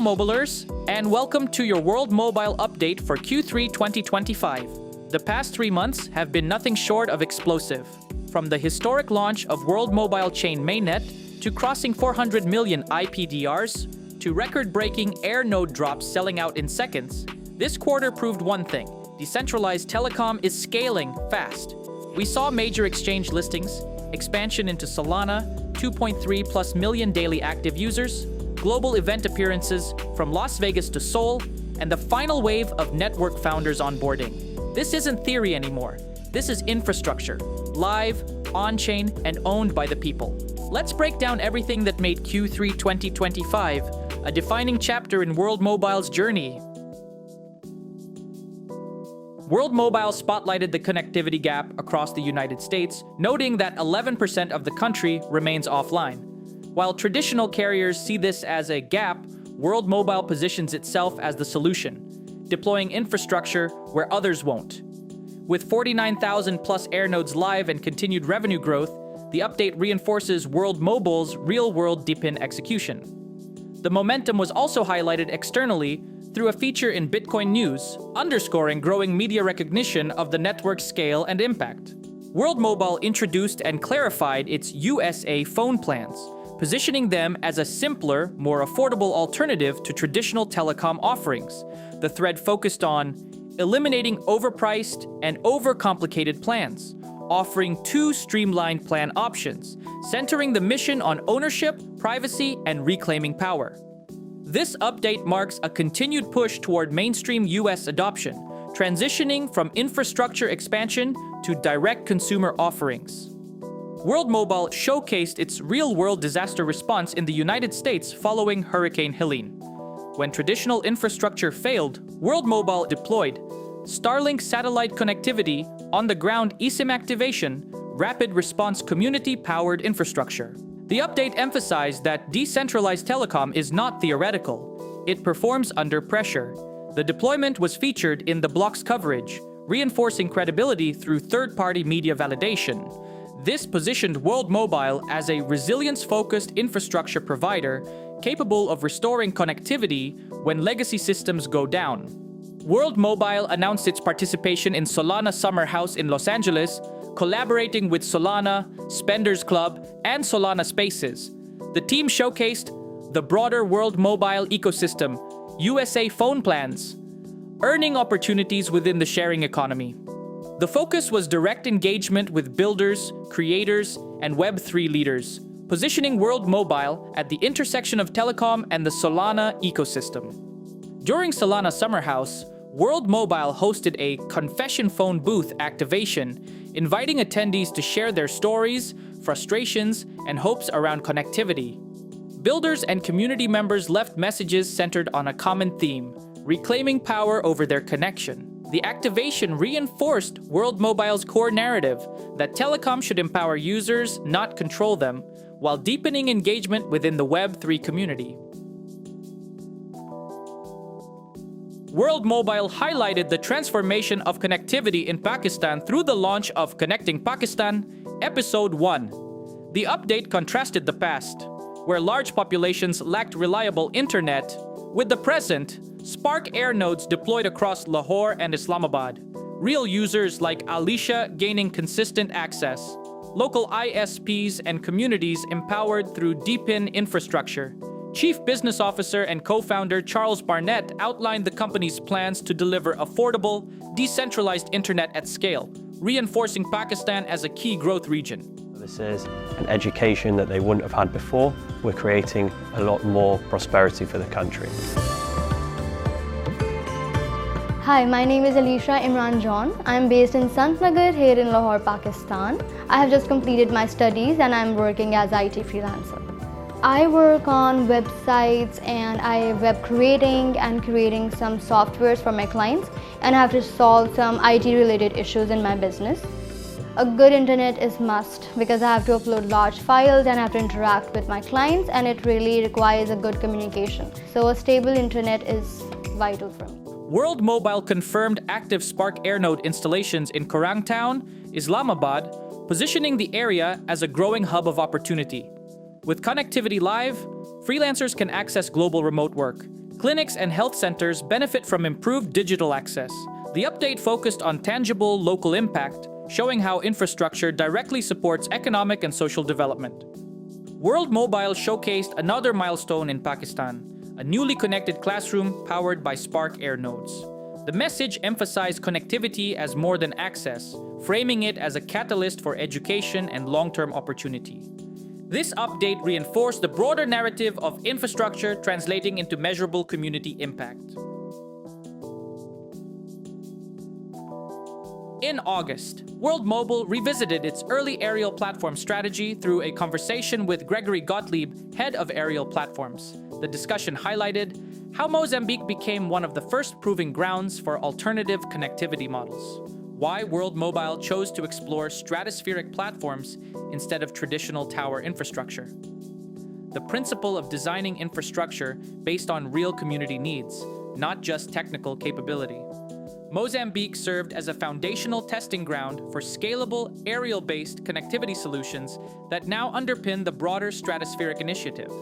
Mobilers, and welcome to your World Mobile update for Q3 2025. The past 3 months have been nothing short of explosive. From the historic launch of World Mobile Chain Mainnet to crossing 400 million IPDRs to record-breaking AirNode Drops selling out in seconds, this quarter proved one thing: decentralized telecom is scaling fast. We saw major exchange listings, expansion into Solana, 2.3+ million daily active users, global event appearances from Las Vegas to Seoul, and the final wave of network founders onboarding. This isn't theory anymore. This is infrastructure, live, on-chain, and owned by the people. Let's break down everything that made Q3 2025 a defining chapter in World Mobile's journey. World Mobile spotlighted the connectivity gap across the United States, noting that 11% of the country remains offline. While traditional carriers see this as a gap, World Mobile positions itself as the solution, deploying infrastructure where others won't. With 49,000 plus AirNodes live and continued revenue growth, the update reinforces World Mobile's real-world DePIN execution. The momentum was also highlighted externally through a feature in Bitcoin News, underscoring growing media recognition of the network's scale and impact. World Mobile introduced and clarified its USA phone plans, positioning them as a simpler, more affordable alternative to traditional telecom offerings. The thread focused on eliminating overpriced and overcomplicated plans, offering 2 streamlined plan options, centering the mission on ownership, privacy, and reclaiming power. This update marks a continued push toward mainstream US adoption, transitioning from infrastructure expansion to direct consumer offerings. World Mobile showcased its real-world disaster response in the United States following Hurricane Helene. When traditional infrastructure failed, World Mobile deployed Starlink satellite connectivity, on-the-ground eSIM activation, rapid response community-powered infrastructure. The update emphasized that decentralized telecom is not theoretical. It performs under pressure. The deployment was featured in the block's coverage, reinforcing credibility through third-party media validation. This positioned World Mobile as a resilience-focused infrastructure provider capable of restoring connectivity when legacy systems go down. World Mobile announced its participation in Solana Summer House in Los Angeles, collaborating with Solana, Spenders Club, and Solana Spaces. The team showcased the broader World Mobile ecosystem, USA phone plans, earning opportunities within the sharing economy. The focus was direct engagement with builders, creators, and Web3 leaders, positioning World Mobile at the intersection of telecom and the Solana ecosystem. During Solana Summer House, World Mobile hosted a confession phone booth activation, inviting attendees to share their stories, frustrations, and hopes around connectivity. Builders and community members left messages centered on a common theme: reclaiming power over their connection. The activation reinforced World Mobile's core narrative that telecom should empower users, not control them, while deepening engagement within the Web3 community. World Mobile highlighted the transformation of connectivity in Pakistan through the launch of Connecting Pakistan, Episode 1. The update contrasted the past, where large populations lacked reliable internet, with the present, Spark AirNodes deployed across Lahore and Islamabad. Real users like Alicia gaining consistent access. Local ISPs and communities empowered through DePIN infrastructure. Chief Business Officer and co-founder Charles Barnett outlined the company's plans to deliver affordable, decentralized internet at scale, reinforcing Pakistan as a key growth region. Services and education that they wouldn't have had before. We're creating a lot more prosperity for the country. Hi, my name is Alicia Imran John. I'm based in Santnagar here in Lahore, Pakistan. I have just completed my studies and I'm working as IT freelancer. I work on websites and I web creating and creating some softwares for my clients, and I have to solve some IT related issues in my business. A good internet is must because I have to upload large files and I have to interact with my clients, and it really requires a good communication. So a stable internet is vital for me. World Mobile confirmed active Spark AirNode installations in Kurang Town, Islamabad, positioning the area as a growing hub of opportunity. With connectivity live, freelancers can access global remote work, clinics and health centers benefit from improved digital access. The update focused on tangible local impact, showing how infrastructure directly supports economic and social development. World Mobile showcased another milestone in Pakistan, a newly connected classroom powered by Spark AirNodes. The message emphasized connectivity as more than access, framing it as a catalyst for education and long-term opportunity. This update reinforced the broader narrative of infrastructure translating into measurable community impact. In August, World Mobile revisited its early aerial platform strategy through a conversation with Gregory Gottlieb, head of aerial platforms. The discussion highlighted how Mozambique became one of the first proving grounds for alternative connectivity models, why World Mobile chose to explore stratospheric platforms instead of traditional tower infrastructure. The principle of designing infrastructure based on real community needs, not just technical capability. Mozambique served as a foundational testing ground for scalable, aerial-based connectivity solutions that now underpin the broader Stratospheric initiative.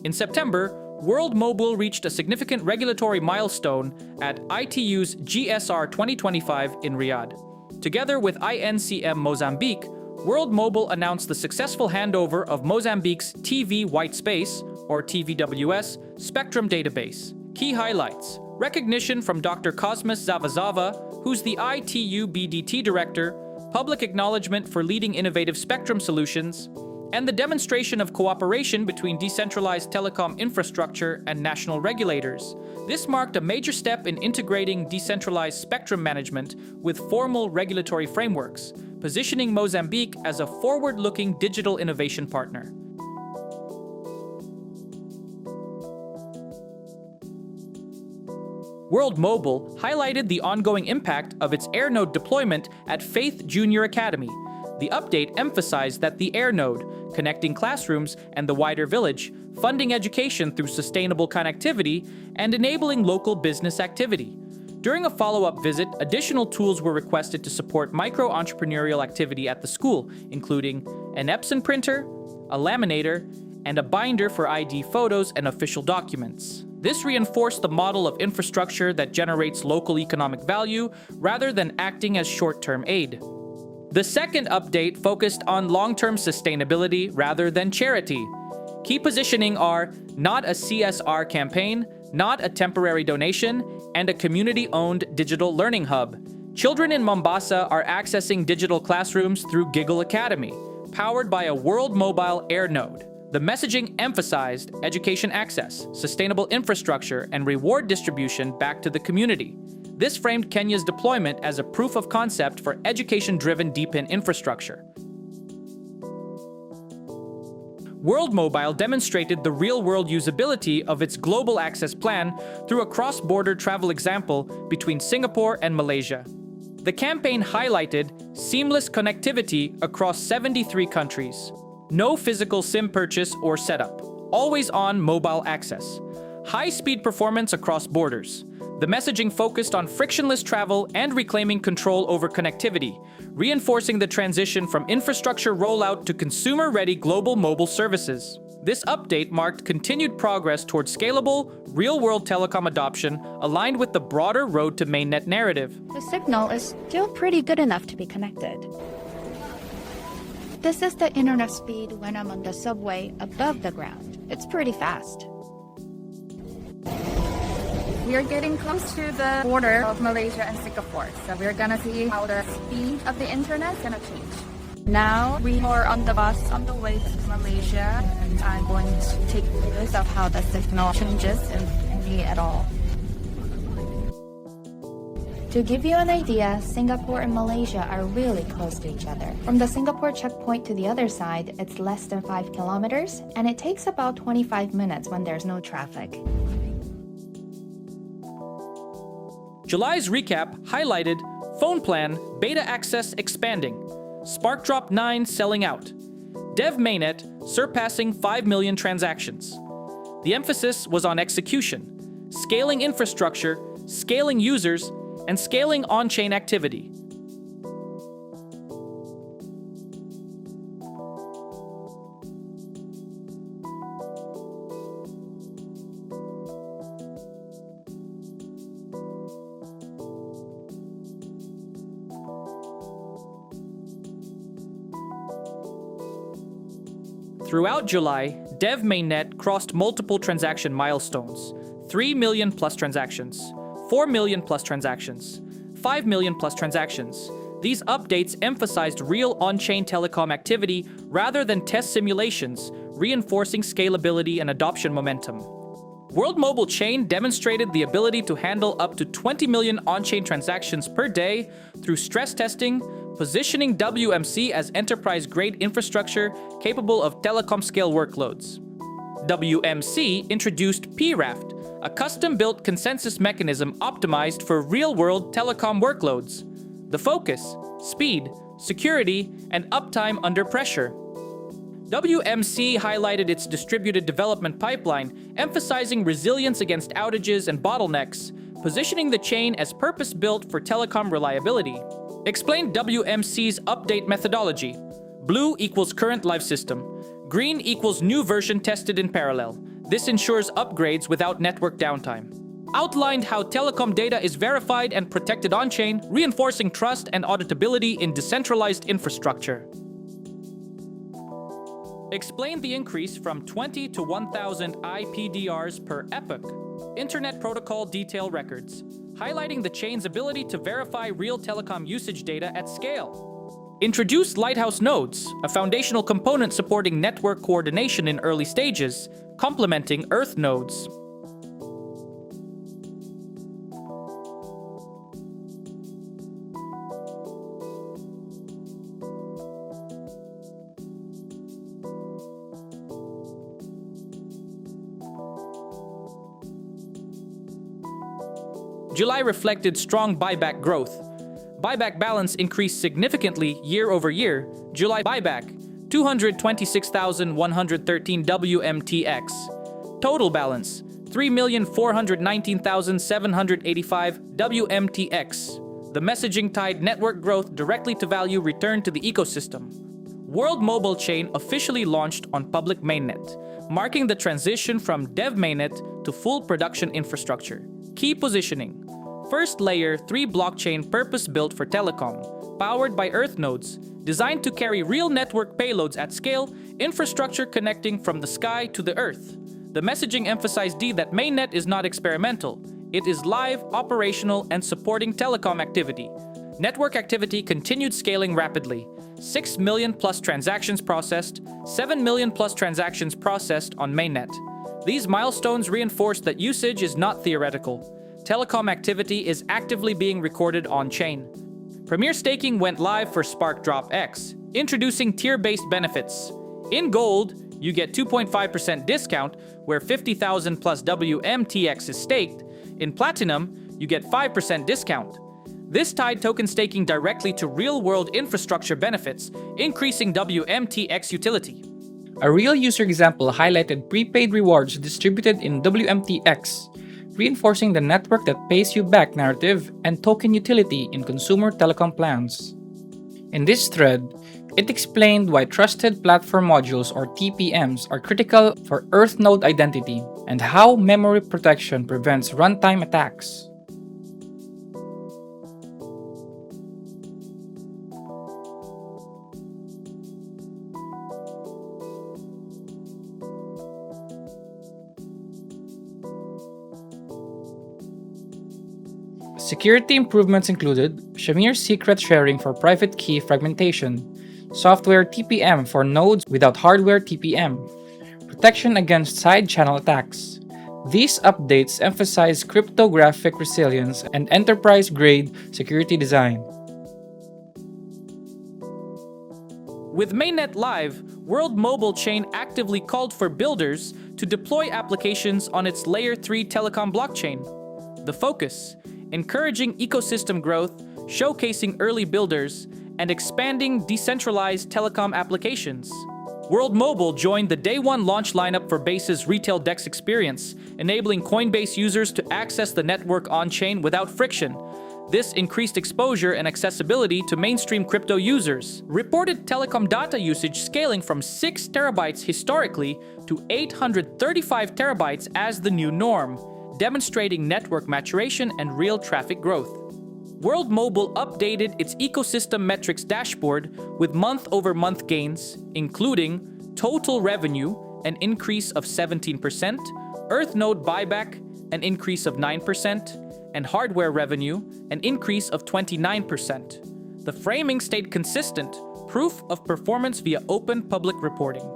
In September, World Mobile reached a significant regulatory milestone at ITU's GSR 2025 in Riyadh. Together with INCM Mozambique, World Mobile announced the successful handover of Mozambique's TV White Space, or TVWS, spectrum database. Key highlights: recognition from Dr. Cosmas Zavazava, who's the ITU BDT Director, public acknowledgement for leading innovative spectrum solutions, and the demonstration of cooperation between decentralized telecom infrastructure and national regulators. This marked a major step in integrating decentralized spectrum management with formal regulatory frameworks, positioning Mozambique as a forward-looking digital innovation partner. World Mobile highlighted the ongoing impact of its AirNode deployment at Faith Junior Academy. The update emphasized that the AirNode, connecting classrooms and the wider village, funding education through sustainable connectivity, and enabling local business activity. During a follow-up visit, additional tools were requested to support micro-entrepreneurial activity at the school, including an Epson printer, a laminator, and a binder for ID photos and official documents. This reinforced the model of infrastructure that generates local economic value rather than acting as short-term aid. The second update focused on long-term sustainability rather than charity. Key positioning are not a CSR campaign, not a temporary donation, and a community-owned digital learning hub. Children in Mombasa are accessing digital classrooms through Giggle Academy, powered by a World Mobile AirNode. The messaging emphasized education access, sustainable infrastructure, and reward distribution back to the community. This framed Kenya's deployment as a proof of concept for education-driven deep-in infrastructure. World Mobile demonstrated the real-world usability of its global access plan through a cross-border travel example between Singapore and Malaysia. The campaign highlighted seamless connectivity across 73 countries. No physical SIM purchase or setup. Always-on mobile access. High-speed performance across borders. The messaging focused on frictionless travel and reclaiming control over connectivity, reinforcing the transition from infrastructure rollout to consumer-ready global mobile services. This update marked continued progress towards scalable, real-world telecom adoption aligned with the broader road to mainnet narrative. The signal is still pretty good enough to be connected. This is the internet speed when I'm on the subway above the ground. It's pretty fast. We are getting close to the border of Malaysia and Singapore, so we're gonna see how the speed of the internet is gonna change. Now we are on the bus on the way to Malaysia, and I'm going to take notice of how the signal changes in any at all. To give you an idea, Singapore and Malaysia are really close to each other. From the Singapore checkpoint to the other side, it's less than 5 kilometers, and it takes about 25 minutes when there's no traffic. July's recap highlighted phone plan beta access expanding, Spark Drop 9 selling out, Dev Mainnet surpassing 5 million transactions. The emphasis was on execution, scaling infrastructure, scaling users, and scaling on-chain activity. Throughout July, Dev Mainnet crossed multiple transaction milestones: 3 million plus transactions, 4 million plus transactions, 5 million plus transactions. These updates emphasized real on-chain telecom activity rather than test simulations, reinforcing scalability and adoption momentum. World Mobile Chain demonstrated the ability to handle up to 20 million on-chain transactions per day through stress testing, positioning WMC as enterprise-grade infrastructure capable of telecom-scale workloads. WMC introduced PRAFT, a custom-built consensus mechanism optimized for real-world telecom workloads. The focus: speed, security, and uptime under pressure. WMC highlighted its distributed development pipeline, emphasizing resilience against outages and bottlenecks, positioning the chain as purpose-built for telecom reliability. Explained WMC's update methodology. Blue equals current live system. Green equals new version tested in parallel. This ensures upgrades without network downtime. Outlined how telecom data is verified and protected on-chain, reinforcing trust and auditability in decentralized infrastructure. Explained the increase from 20 to 1,000 IPDRs per epoch. Internet Protocol Detail Records, highlighting the chain's ability to verify real telecom usage data at scale. Introduced Lighthouse Nodes, a foundational component supporting network coordination in early stages, complementing Earth nodes. July reflected strong buyback growth. Buyback balance increased significantly year over year. July buyback, 226,113 WMTX. Total balance, 3,419,785 WMTX. The messaging tied network growth directly to value returned to the ecosystem. World Mobile Chain officially launched on public mainnet, marking the transition from dev mainnet to full production infrastructure. Key positioning: first layer 3 blockchain purpose-built for telecom, powered by Earth nodes, designed to carry real network payloads at scale, infrastructure connecting from the sky to the Earth. The messaging emphasized that mainnet is not experimental. It is live, operational, and supporting telecom activity. Network activity continued scaling rapidly. 6 million plus transactions processed, 7 million plus transactions processed on mainnet. These milestones reinforce that usage is not theoretical. Telecom activity is actively being recorded on-chain. Premier staking went live for Spark X, introducing tier-based benefits. In gold, you get 2.5% discount where 50,000 plus WMTX is staked. In platinum, you get 5% discount. This tied token staking directly to real-world infrastructure benefits, increasing WMTX utility. A real user example highlighted prepaid rewards distributed in WMTX, reinforcing the network that pays you back narrative and token utility in consumer telecom plans. In this thread, it explained why trusted platform modules or TPMs are critical for Earth node identity and how memory protection prevents runtime attacks. Security improvements included Shamir secret sharing for private key fragmentation, software TPM for nodes without hardware TPM, protection against side channel attacks. These updates emphasize cryptographic resilience and enterprise-grade security design. With mainnet live, World Mobile Chain actively called for builders to deploy applications on its Layer 3 telecom blockchain. The focus: encouraging ecosystem growth, showcasing early builders, and expanding decentralized telecom applications. World Mobile joined the Day 1 launch lineup for Base's retail DEX experience, enabling Coinbase users to access the network on-chain without friction. This increased exposure and accessibility to mainstream crypto users. Reported telecom data usage scaling from 6 terabytes historically to 835 terabytes as the new norm, demonstrating network maturation and real traffic growth. World Mobile updated its ecosystem metrics dashboard with month-over-month gains, including Total revenue, an increase of 17%, EarthNode buyback, an increase of 9%, and hardware revenue, an increase of 29%. The framing stayed consistent, proof of performance via open public reporting.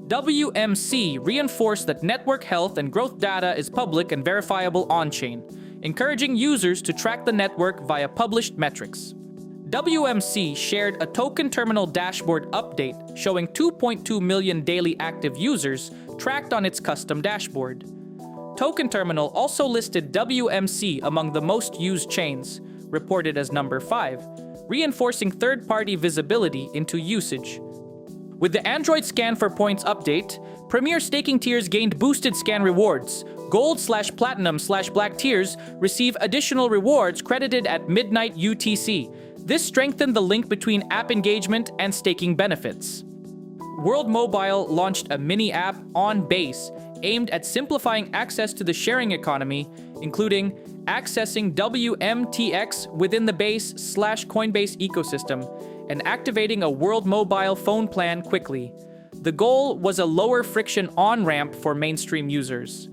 WMC reinforced that network health and growth data is public and verifiable on-chain, encouraging users to track the network via published metrics. WMC shared a TokenTerminal dashboard update showing 2.2 million daily active users tracked on its custom dashboard. TokenTerminal also listed WMC among the most used chains, reported as number 5, reinforcing third-party visibility into usage. With the Android Scan for Points update, Premier staking tiers gained boosted scan rewards. Gold/Platinum/Black tiers receive additional rewards credited at midnight UTC. This strengthened the link between app engagement and staking benefits. World Mobile launched a mini app on Base aimed at simplifying access to the sharing economy, including accessing WMTX within the Base/Coinbase ecosystem and activating a World Mobile phone plan quickly. The goal was a lower friction on-ramp for mainstream users.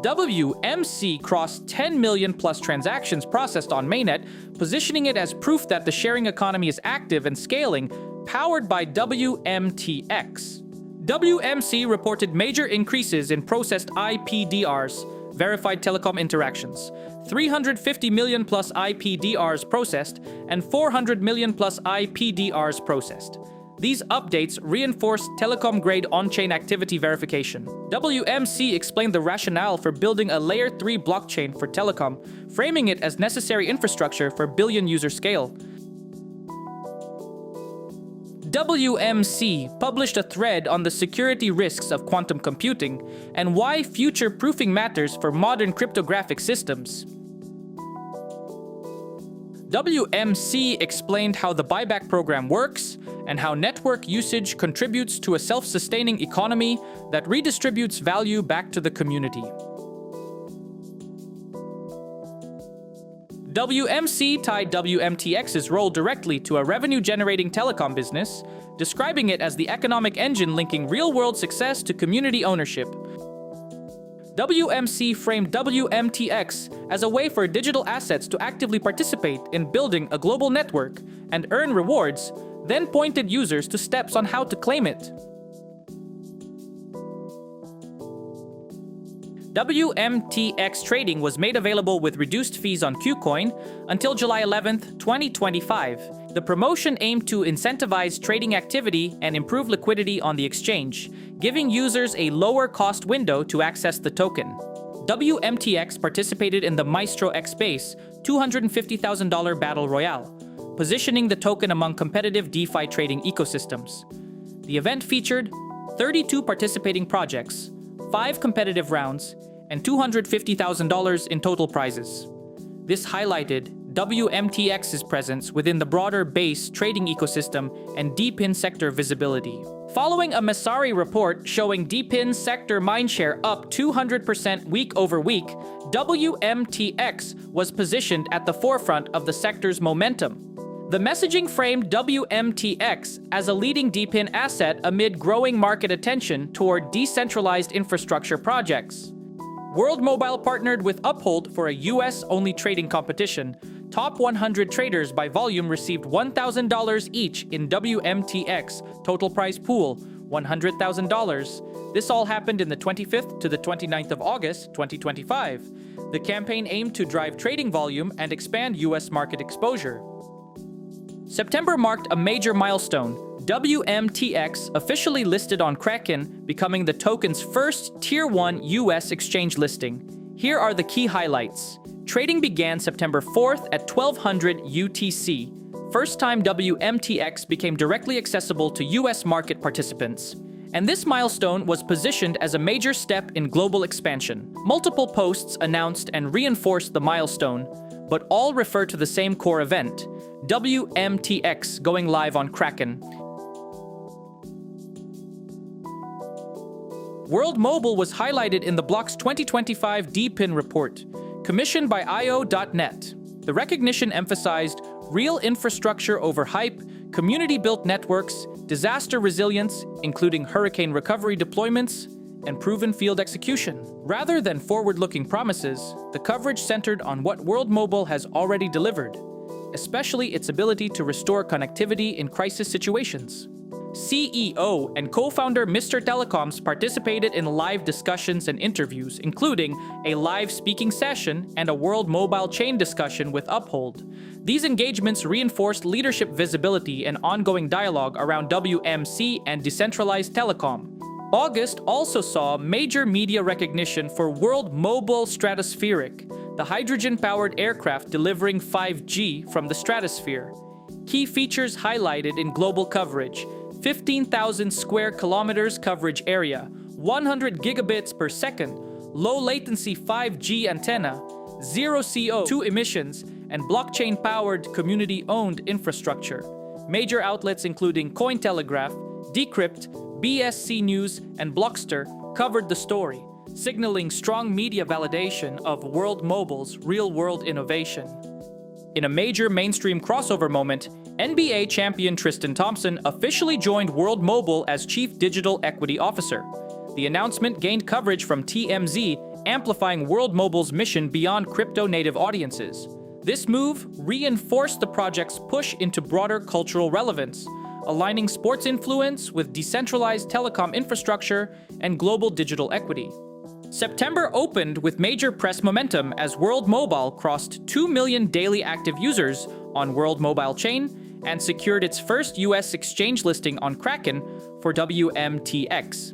WMC crossed 10 million plus transactions processed on mainnet, positioning it as proof that the sharing economy is active and scaling, powered by WMTX. WMC reported major increases in processed IPDRs, verified telecom interactions, 350 million plus IPDRs processed, and 400 million plus IPDRs processed. These updates reinforced telecom-grade on-chain activity verification. WMC explained the rationale for building a Layer 3 blockchain for telecom, framing it as necessary infrastructure for billion-user scale. WMC published a thread on the security risks of quantum computing and why future proofing matters for modern cryptographic systems. WMC explained how the buyback program works and how network usage contributes to a self-sustaining economy that redistributes value back to the community. WMC tied WMTX's role directly to a revenue-generating telecom business, describing it as the economic engine linking real-world success to community ownership. WMC framed WMTX as a way for digital assets to actively participate in building a global network and earn rewards, then pointed users to steps on how to claim it. WMTX trading was made available with reduced fees on KuCoin until July 11, 2025. The promotion aimed to incentivize trading activity and improve liquidity on the exchange, giving users a lower cost window to access the token. WMTX participated in the Maestro X Base $250,000 Battle Royale, positioning the token among competitive DeFi trading ecosystems. The event featured 32 participating projects, 5 competitive rounds, and $250,000 in total prizes. This highlighted WMTX's presence within the broader Base trading ecosystem and DePIN sector visibility. Following a Messari report showing DePIN sector mindshare up 200% week over week, WMTX was positioned at the forefront of the sector's momentum. The messaging framed WMTX as a leading DePIN asset amid growing market attention toward decentralized infrastructure projects. World Mobile partnered with Uphold for a US-only trading competition. Top 100 traders by volume received $1,000 each in WMTX, total prize pool, $100,000. This all happened in the 25th to the 29th of August, 2025. The campaign aimed to drive trading volume and expand US market exposure. September marked a major milestone. WMTX officially listed on Kraken, becoming the token's first Tier 1 US exchange listing. Here are the key highlights. Trading began September 4th at 1200 UTC. First time WMTX became directly accessible to US market participants. And this milestone was positioned as a major step in global expansion. Multiple posts announced and reinforced the milestone, but all refer to the same core event, WMTX going live on Kraken. World Mobile was highlighted in the block's 2025 DePIN report, commissioned by IO.net. The recognition emphasized real infrastructure over hype, community-built networks, disaster resilience, including hurricane recovery deployments, and proven field execution. Rather than forward-looking promises, the coverage centered on what World Mobile has already delivered, especially its ability to restore connectivity in crisis situations. CEO and co-founder Mr. Telecoms participated in live discussions and interviews, including a live speaking session and a World Mobile Chain discussion with Uphold. These engagements reinforced leadership visibility and ongoing dialogue around WMC and decentralized telecom. August also saw major media recognition for World Mobile Stratospheric, the hydrogen-powered aircraft delivering 5G from the stratosphere. Key features highlighted in global coverage: 15,000 square kilometers coverage area, 100 gigabits per second, low latency 5G antenna, zero CO2 emissions, and blockchain-powered community-owned infrastructure. Major outlets including Cointelegraph, Decrypt, BSC News, and Blockster covered the story, signaling strong media validation of World Mobile's real-world innovation. In a major mainstream crossover moment, NBA champion Tristan Thompson officially joined World Mobile as Chief Digital Equity Officer. The announcement gained coverage from TMZ, amplifying World Mobile's mission beyond crypto-native audiences. This move reinforced the project's push into broader cultural relevance, aligning sports influence with decentralized telecom infrastructure and global digital equity. September opened with major press momentum as World Mobile crossed 2 million daily active users on World Mobile Chain and secured its first US exchange listing on Kraken for WMTX.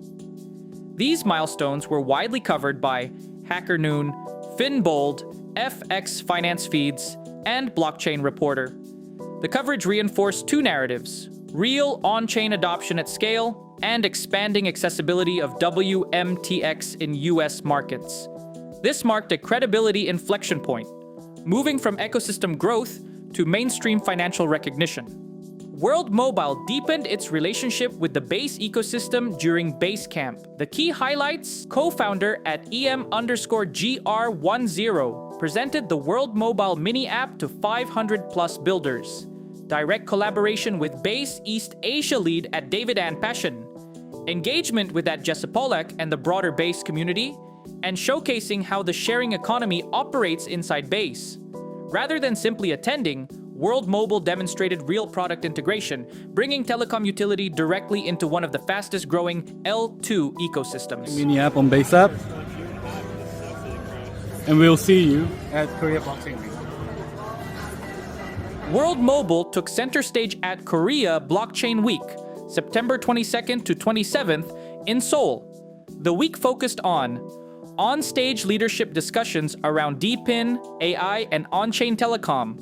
These milestones were widely covered by HackerNoon, Finbold, FX Finance Feeds, and Blockchain Reporter. The coverage reinforced two narratives: real on-chain adoption at scale and expanding accessibility of WMTX in US markets. This marked a credibility inflection point, moving from ecosystem growth to mainstream financial recognition. World Mobile deepened its relationship with the Base ecosystem during BaseCamp. The key highlights: co-founder at EM_GR10 presented the World Mobile mini app to 500+ builders. Direct collaboration with Base East Asia lead at David Ann Passion, engagement with at Jesse Pollack and the broader Base community, and showcasing how the sharing economy operates inside Base. Rather than simply attending, World Mobile demonstrated real product integration, bringing telecom utility directly into one of the fastest growing L2 ecosystems. Mini app on Base app, and we'll see you at Korea Blockchain Week. World Mobile took center stage at Korea Blockchain Week, September 22nd to 27th in Seoul. The week focused on-stage leadership discussions around DePIN, AI, and on-chain telecom,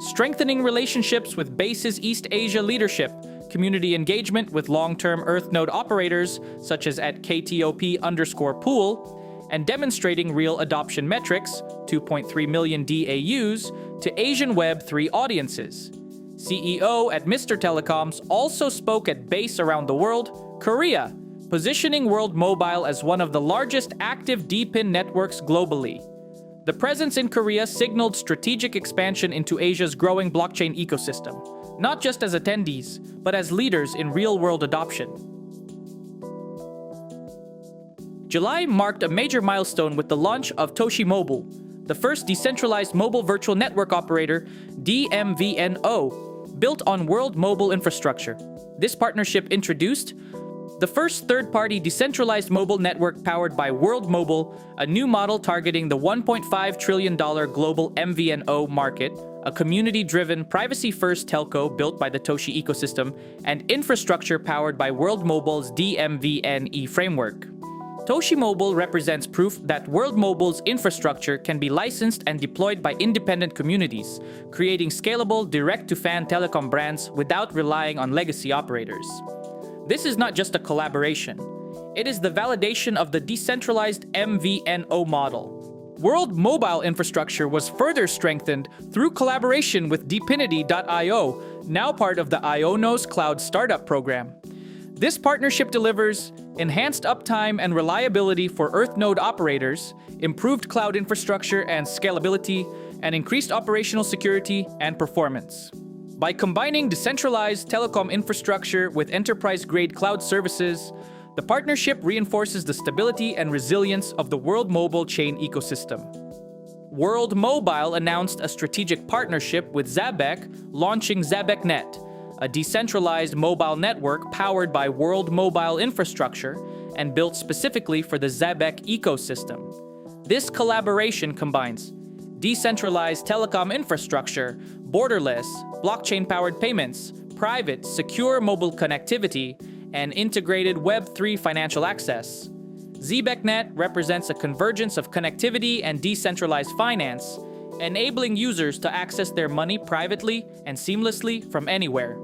strengthening relationships with Base's East Asia leadership, community engagement with long-term EarthNode operators such as at KTOP_pool, and demonstrating real adoption metrics, 2.3 million DAUs, to Asian Web3 audiences. CEO at Mr. Telecoms also spoke at Base around the world, Korea, positioning World Mobile as one of the largest active DePIN networks globally. The presence in Korea signaled strategic expansion into Asia's growing blockchain ecosystem, not just as attendees, but as leaders in real-world adoption. July marked a major milestone with the launch of Toshi Mobile, the first decentralized mobile virtual network operator, DMVNO, built on World Mobile infrastructure. This partnership introduced the first third-party decentralized mobile network powered by World Mobile, a new model targeting the $1.5 trillion global MVNO market, a community-driven, privacy-first telco built by the Toshi ecosystem, and infrastructure powered by World Mobile's DMVNE framework. Toshi Mobile represents proof that World Mobile's infrastructure can be licensed and deployed by independent communities, creating scalable, direct-to-fan telecom brands without relying on legacy operators. This is not just a collaboration. It is the validation of the decentralized MVNO model. World Mobile infrastructure was further strengthened through collaboration with Depinity.io, now part of the Ionos Cloud Startup Program. This partnership delivers enhanced uptime and reliability for EarthNode operators, improved cloud infrastructure and scalability, and increased operational security and performance. By combining decentralized telecom infrastructure with enterprise-grade cloud services, the partnership reinforces the stability and resilience of the World Mobile Chain ecosystem. World Mobile announced a strategic partnership with Zabek, launching ZabekNet, a decentralized mobile network powered by World Mobile infrastructure and built specifically for the Zabek ecosystem. This collaboration combines decentralized telecom infrastructure, borderless, blockchain-powered payments, private, secure mobile connectivity, and integrated Web3 financial access. ZabekNet represents a convergence of connectivity and decentralized finance, enabling users to access their money privately and seamlessly from anywhere.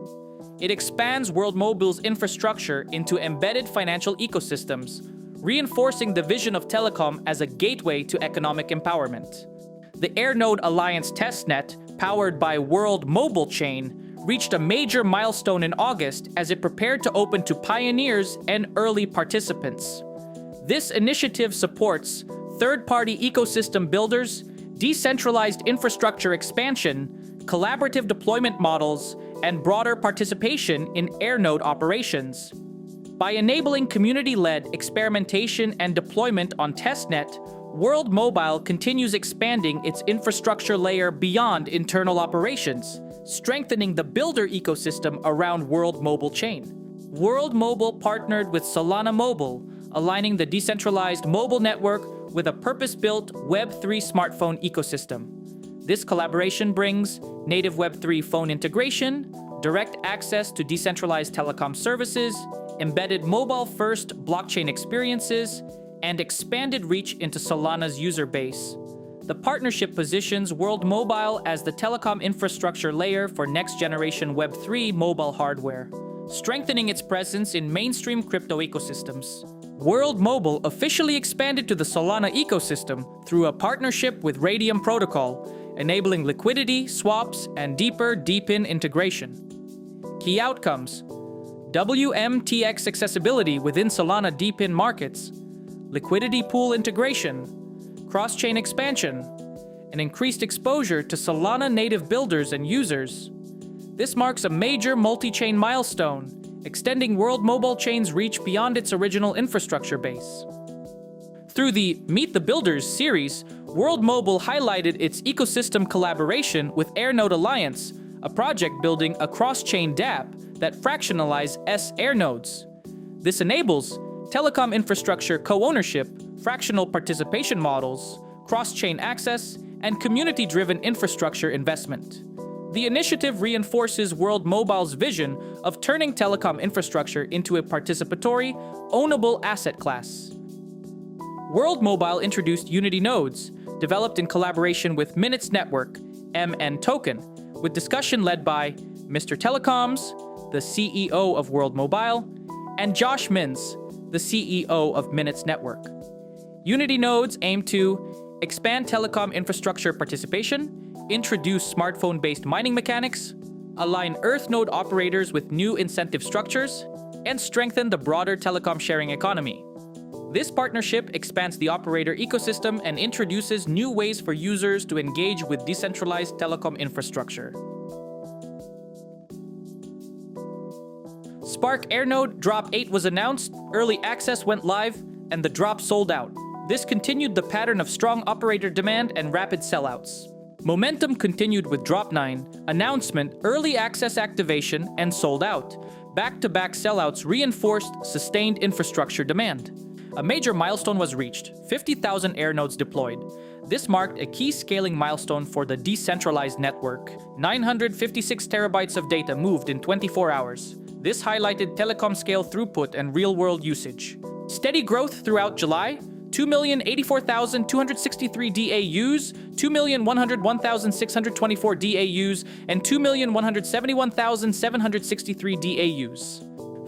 It expands World Mobile's infrastructure into embedded financial ecosystems, reinforcing the vision of telecom as a gateway to economic empowerment. The AirNode Alliance testnet, powered by World Mobile Chain, reached a major milestone in August as it prepared to open to pioneers and early participants. This initiative supports third-party ecosystem builders, decentralized infrastructure expansion, collaborative deployment models, and broader participation in AirNode operations. By enabling community-led experimentation and deployment on testnet, World Mobile continues expanding its infrastructure layer beyond internal operations, strengthening the builder ecosystem around World Mobile Chain. World Mobile partnered with Solana Mobile, aligning the decentralized mobile network with a purpose-built Web3 smartphone ecosystem. This collaboration brings native Web3 phone integration, direct access to decentralized telecom services, embedded mobile-first blockchain experiences, and expanded reach into Solana's user base. The partnership positions World Mobile as the telecom infrastructure layer for next-generation Web3 mobile hardware, strengthening its presence in mainstream crypto ecosystems. World Mobile officially expanded to the Solana ecosystem through a partnership with Raydium protocol, enabling liquidity, swaps, and deeper DePIN integration. Key outcomes: WMTX accessibility within Solana DePIN markets, liquidity pool integration, cross-chain expansion, and increased exposure to Solana native builders and users. This marks a major multi-chain milestone, extending World Mobile Chain's reach beyond its original infrastructure base. Through the Meet the Builders series, World Mobile highlighted its ecosystem collaboration with AirNode Alliance, a project building a cross-chain dApp that fractionalizes AirNodes. This enables telecom infrastructure co-ownership, fractional participation models, cross-chain access, and community-driven infrastructure investment. The initiative reinforces World Mobile's vision of turning telecom infrastructure into a participatory, ownable asset class. World Mobile introduced Unity Nodes, developed in collaboration with Minutes Network, MN Token, with discussion led by Mr. Telecoms, the CEO of World Mobile, and Josh Mins, the CEO of Minutes Network. Unity Nodes aim to expand telecom infrastructure participation, introduce smartphone-based mining mechanics, align Earth node operators with new incentive structures, and strengthen the broader telecom sharing economy. This partnership expands the operator ecosystem and introduces new ways for users to engage with decentralized telecom infrastructure. Spark AirNode Drop 8 was announced, early access went live, and the drop sold out. This continued the pattern of strong operator demand and rapid sellouts. Momentum continued with Drop 9, announcement, early access activation, and sold out. Back-to-back sellouts reinforced sustained infrastructure demand. A major milestone was reached, 50,000 AirNodes deployed. This marked a key scaling milestone for the decentralized network. 956 terabytes of data moved in 24 hours. This highlighted telecom scale throughput and real-world usage. Steady growth throughout July, 2,084,263 DAUs, 2,101,624 DAUs, and 2,171,763 DAUs.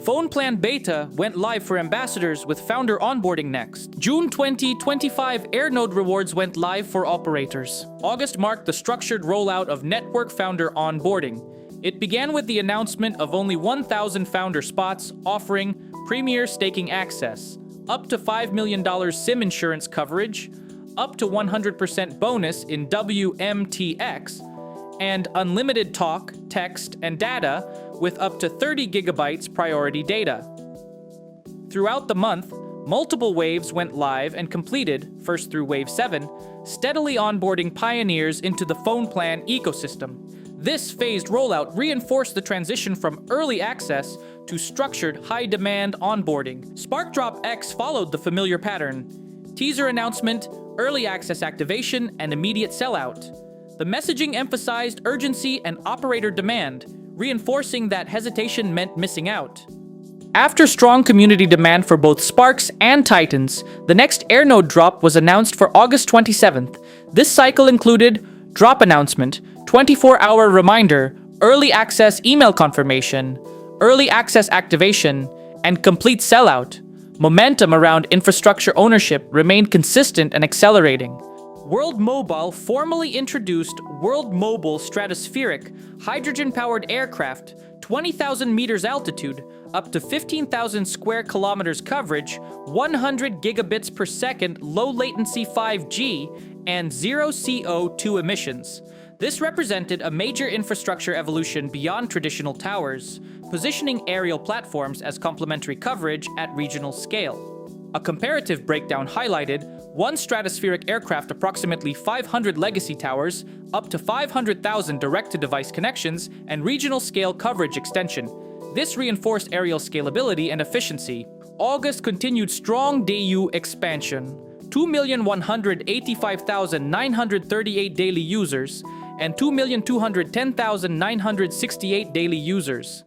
Phone Plan Beta went live for ambassadors with founder onboarding next. June 2025 AirNode rewards went live for operators. August marked the structured rollout of network founder onboarding. It began with the announcement of only 1,000 founder spots offering premier staking access, up to $5 million SIM insurance coverage, up to 100% bonus in WMTX, and unlimited talk, text, and data with up to 30 gigabytes priority data. Throughout the month, multiple waves went live and completed, first through Wave 7, steadily onboarding pioneers into the phone plan ecosystem. This phased rollout reinforced the transition from early access to structured, high-demand onboarding. Spark Drop X followed the familiar pattern: teaser announcement, early access activation, and immediate sellout. The messaging emphasized urgency and operator demand, reinforcing that hesitation meant missing out. After strong community demand for both Sparks and Titans, the next AirNode drop was announced for August 27th. This cycle included drop announcement, 24-hour reminder, early access email confirmation, early access activation, and complete sellout. Momentum around infrastructure ownership remained consistent and accelerating. World Mobile formally introduced World Mobile Stratospheric, hydrogen-powered aircraft, 20,000 meters altitude, up to 15,000 square kilometers coverage, 100 gigabits per second low latency 5G, and zero CO2 emissions. This represented a major infrastructure evolution beyond traditional towers, positioning aerial platforms as complementary coverage at regional scale. A comparative breakdown highlighted one stratospheric aircraft, approximately 500 legacy towers, up to 500,000 direct-to-device connections, and regional-scale coverage extension. This reinforced aerial scalability and efficiency. August continued strong DAU expansion. 2,185,938 daily users and 2,210,968 daily users.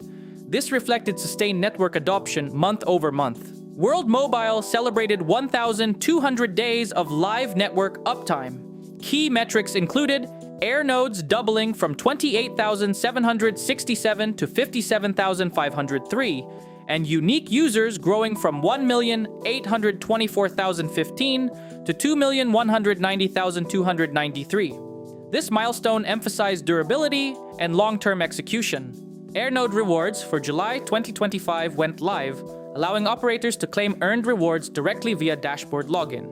This reflected sustained network adoption month over month. World Mobile celebrated 1,200 days of live network uptime. Key metrics included AirNodes doubling from 28,767 to 57,503, and unique users growing from 1,824,015 to 2,190,293. This milestone emphasized durability and long-term execution. AirNode rewards for July 2025 went live, allowing operators to claim earned rewards directly via dashboard login.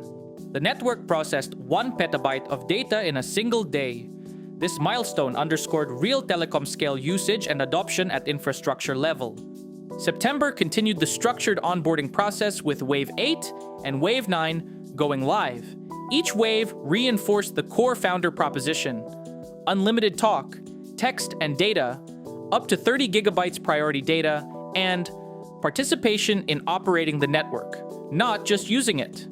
The network processed 1 petabyte of data in a single day. This milestone underscored real telecom scale usage and adoption at infrastructure level. September continued the structured onboarding process with Wave 8 and Wave 9 going live. Each wave reinforced the core founder proposition: unlimited talk, text and data, up to 30 gigabytes priority data, and participation in operating the network, not just using it.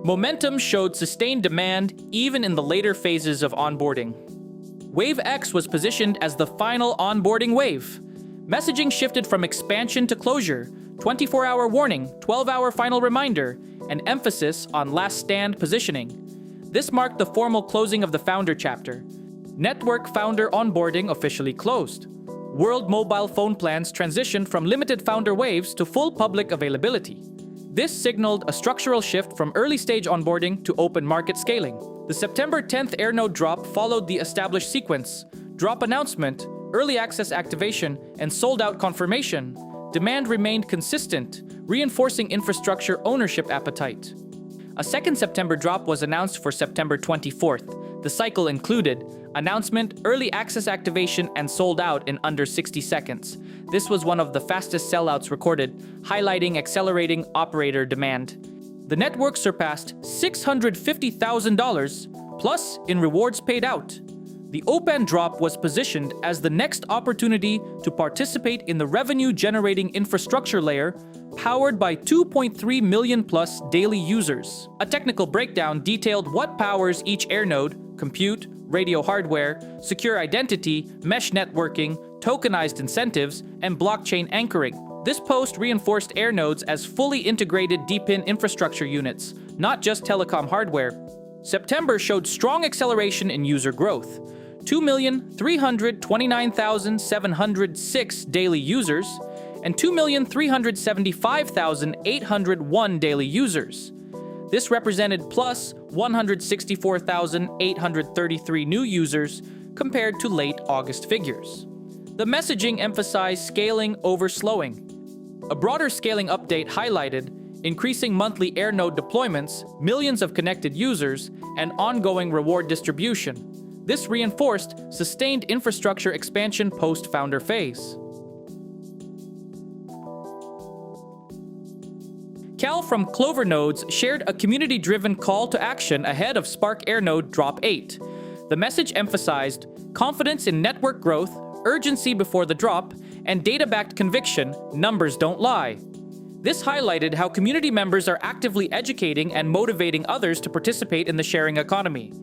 Momentum showed sustained demand even in the later phases of onboarding. Wave X was positioned as the final onboarding wave. Messaging shifted from expansion to closure, 24-hour warning, 12-hour final reminder, and emphasis on last stand positioning. This marked the formal closing of the founder chapter. Network founder onboarding officially closed. World Mobile phone plans transitioned from limited founder waves to full public availability. This signaled a structural shift from early-stage onboarding to open market scaling. The September 10th AirNode drop followed the established sequence: drop announcement, early access activation, and sold-out confirmation. Demand remained consistent, reinforcing infrastructure ownership appetite. A second September drop was announced for September 24th. The cycle included announcement, early access activation, and sold out in under 60 seconds. This was one of the fastest sellouts recorded, highlighting accelerating operator demand. The network surpassed $650,000 plus in rewards paid out. The OPAN drop was positioned as the next opportunity to participate in the revenue-generating infrastructure layer powered by 2.3 million plus daily users. A technical breakdown detailed what powers each AirNode: compute, radio hardware, secure identity, mesh networking, tokenized incentives, and blockchain anchoring. This post reinforced AirNodes as fully integrated DePIN infrastructure units, not just telecom hardware. September showed strong acceleration in user growth: 2,329,706 daily users and 2,375,801 daily users. This represented plus 164,833 new users compared to late August figures. The messaging emphasized scaling over slowing. A broader scaling update highlighted increasing monthly AirNode deployments, millions of connected users, and ongoing reward distribution. This reinforced sustained infrastructure expansion post-founder phase. Cal from Clover Nodes shared a community-driven call to action ahead of Spark AirNode Drop 8. The message emphasized confidence in network growth, urgency before the drop, and data-backed conviction, numbers don't lie. This highlighted how community members are actively educating and motivating others to participate in the sharing economy.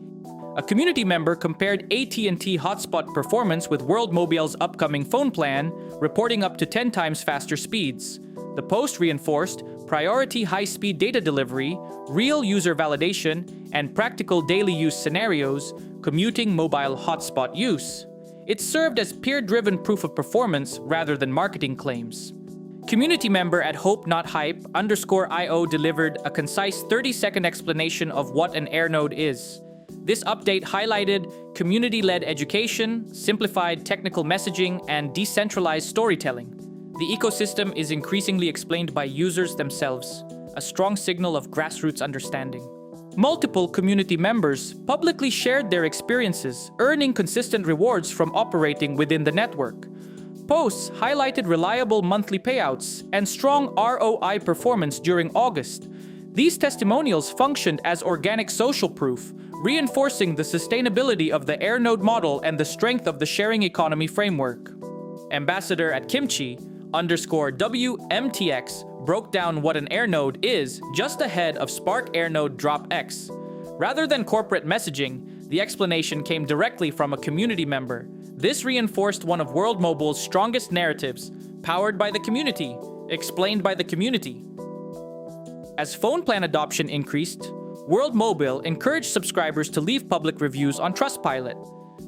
A community member compared AT&T hotspot performance with World Mobile's upcoming phone plan, reporting up to 10 times faster speeds. The post reinforced priority high-speed data delivery, real user validation, and practical daily use scenarios, commuting mobile hotspot use. It served as peer-driven proof of performance rather than marketing claims. Community member at Hope Not Hype _IO delivered a concise 30-second explanation of what an AirNode is. This update highlighted community-led education, simplified technical messaging, and decentralized storytelling. The ecosystem is increasingly explained by users themselves, a strong signal of grassroots understanding. Multiple community members publicly shared their experiences, earning consistent rewards from operating within the network. Posts highlighted reliable monthly payouts and strong ROI performance during August. These testimonials functioned as organic social proof, reinforcing the sustainability of the AirNode model and the strength of the sharing economy framework. Ambassador at Kimchi _WMTX broke down what an AirNode is just ahead of Spark AirNode Drop X. Rather than corporate messaging, the explanation came directly from a community member. This reinforced one of World Mobile's strongest narratives, powered by the community, explained by the community. As phone plan adoption increased, World Mobile encouraged subscribers to leave public reviews on Trustpilot.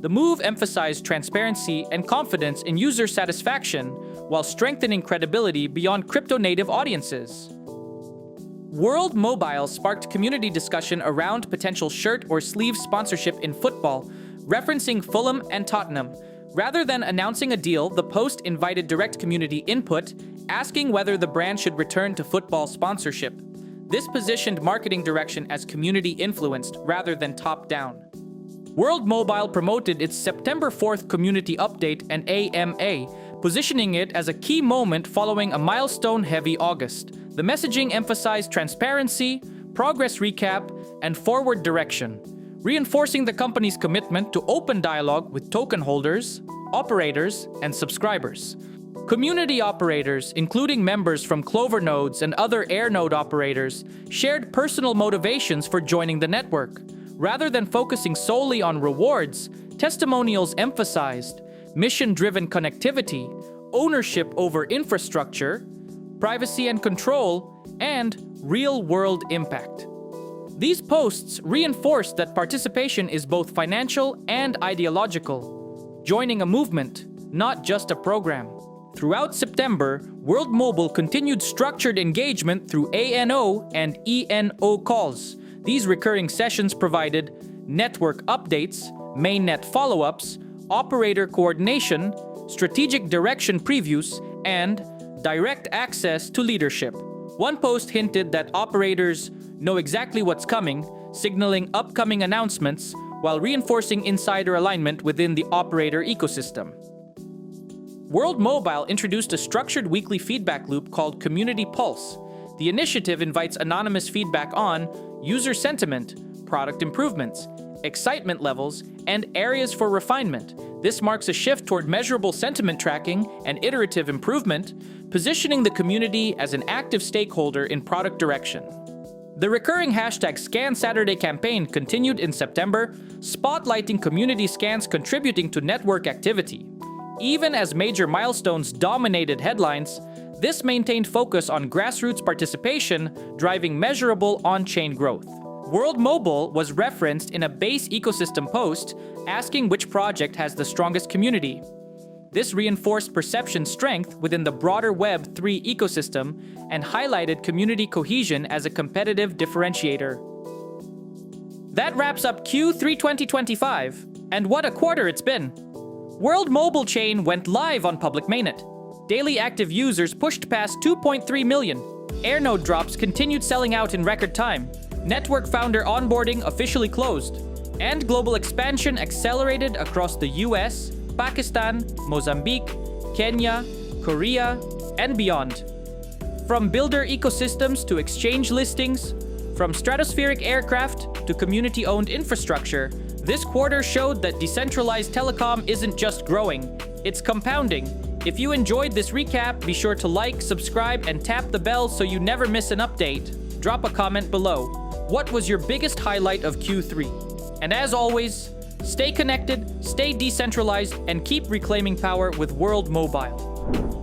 The move emphasized transparency and confidence in user satisfaction while strengthening credibility beyond crypto-native audiences. World Mobile sparked community discussion around potential shirt or sleeve sponsorship in football, referencing Fulham and Tottenham. Rather than announcing a deal, the post invited direct community input, asking whether the brand should return to football sponsorship. This positioned marketing direction as community-influenced rather than top-down. World Mobile promoted its September 4th community update and AMA, positioning it as a key moment following a milestone-heavy August. The messaging emphasized transparency, progress recap, and forward direction, reinforcing the company's commitment to open dialogue with token holders, operators, and subscribers. Community operators, including members from Clover Nodes and other AirNode operators, shared personal motivations for joining the network. Rather than focusing solely on rewards, testimonials emphasized mission-driven connectivity, ownership over infrastructure, privacy and control, and real-world impact. These posts reinforced that participation is both financial and ideological, joining a movement, not just a program. Throughout September, World Mobile continued structured engagement through ANO and ENO calls. These recurring sessions provided network updates, mainnet follow-ups, operator coordination, strategic direction previews, and direct access to leadership. One post hinted that operators know exactly what's coming, signaling upcoming announcements while reinforcing insider alignment within the operator ecosystem. World Mobile introduced a structured weekly feedback loop called Community Pulse. The initiative invites anonymous feedback on user sentiment, product improvements, excitement levels, and areas for refinement. This marks a shift toward measurable sentiment tracking and iterative improvement, positioning the community as an active stakeholder in product direction. The recurring hashtag #ScanSaturday campaign continued in September, spotlighting community scans contributing to network activity. Even as major milestones dominated headlines, this maintained focus on grassroots participation, driving measurable on-chain growth. World Mobile was referenced in a base ecosystem post, asking which project has the strongest community. This reinforced perception strength within the broader Web3 ecosystem and highlighted community cohesion as a competitive differentiator. That wraps up Q3 2025, and what a quarter it's been! World Mobile Chain went live on public mainnet. Daily active users pushed past 2.3 million. AirNode Drops continued selling out in record time. Network founder onboarding officially closed. And global expansion accelerated across the US, Pakistan, Mozambique, Kenya, Korea, and beyond. From builder ecosystems to exchange listings, from stratospheric aircraft to community-owned infrastructure, this quarter showed that decentralized telecom isn't just growing, it's compounding. If you enjoyed this recap, be sure to like, subscribe, and tap the bell so you never miss an update. Drop a comment below. What was your biggest highlight of Q3? And as always, stay connected, stay decentralized, and keep reclaiming power with World Mobile.